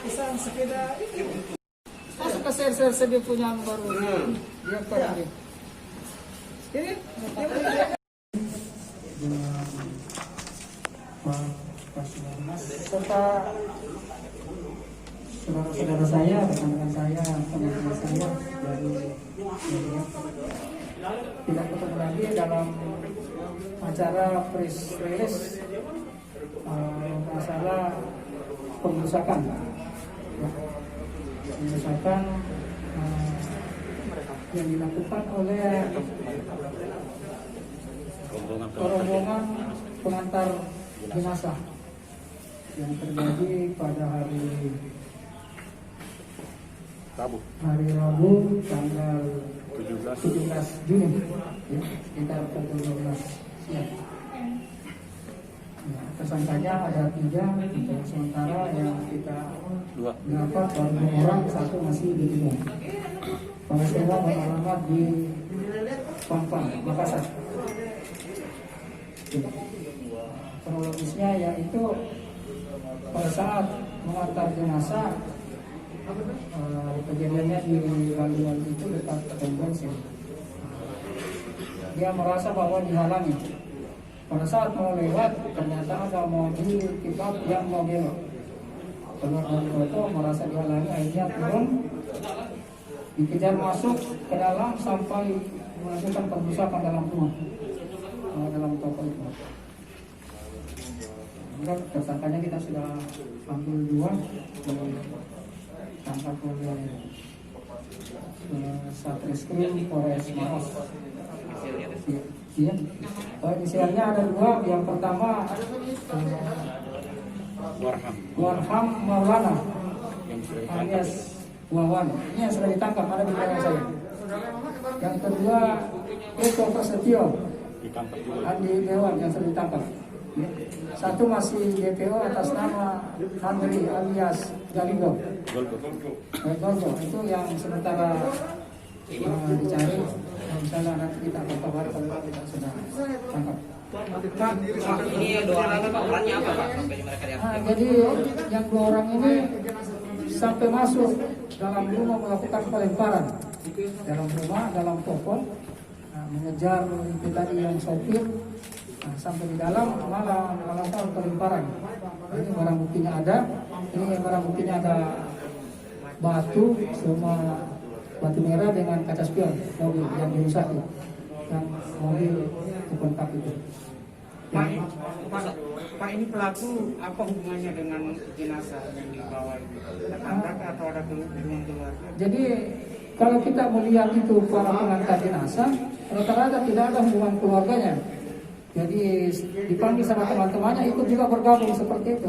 Pesan sepeda itu. Saya suka share dia punya baru. Dia pernah. Ini serta saudara-saudara saya, rekan-rekan saya, teman-teman saya dari media. Tidak ketemu lagi dalam acara press release masalah pengerusakan yang dilakukan oleh rombongan pengantar jenazah yang terjadi pada hari Rabu tanggal 17 Juni ya, sekitar pukul 12 siang. Ya, tersangkanya ada 3 untuk sementara yang kita dapat baru 2 orang, 1 masih dibunuh. Pengelola beralamat di Pampang, Makassar. Kronologisnya yaitu pada saat mengantar jenazah kejadiannya di Bali itu dekat pom bensin. Dia merasa bahwa dihalangi. Pada saat mau lewat ternyata ada mobil pickup yang mau belok. Keluar dari toko merasa dihalangi, akhirnya turun, dikejar masuk ke dalam sampai melakukan pengerusakan dalam rumah, dalam toko itu. Tersangkanya kita sudah ambil 2, tangkap oleh Satreskrim Polres Maros. Iya. Inisialnya ada 2. Yang pertama Warham Maulana alias Wawan. Ini yang sudah ditangkap, ada di belakang saya. Yang kedua Eko Prasetyo Andi Dewan yang sudah ditangkap. 1 masih DPO atas nama Andri alias Galigo. Golgo itu yang sementara dicari. Misalnya nanti kita akan kabar kalau kita sudah tangkap. Ini 2 orang itu perannya apa Pak? Sampai mereka jadi yang 2 orang ini sampai masuk dalam rumah melakukan pelemparan dalam rumah, dalam toko, mengejar itu tadi yang sopir. Sampai di dalam malah melakukan pelemparan. Ini barang buktinya ada. Ini barang buktinya ada batu, semua batu merah dengan kaca spion mobil yang dirusak, yang mobil pelengkap itu. Pak, ini pelaku apa hubungannya dengan jenazah yang dibawa itu? Ada kontak atau ada hubungan keluarga? Jadi kalau kita melihat itu para pengantar jenazah, rata-rata tidak ada hubungan keluarganya. Jadi dipanggil sama teman-temannya ikut juga bergabung seperti itu.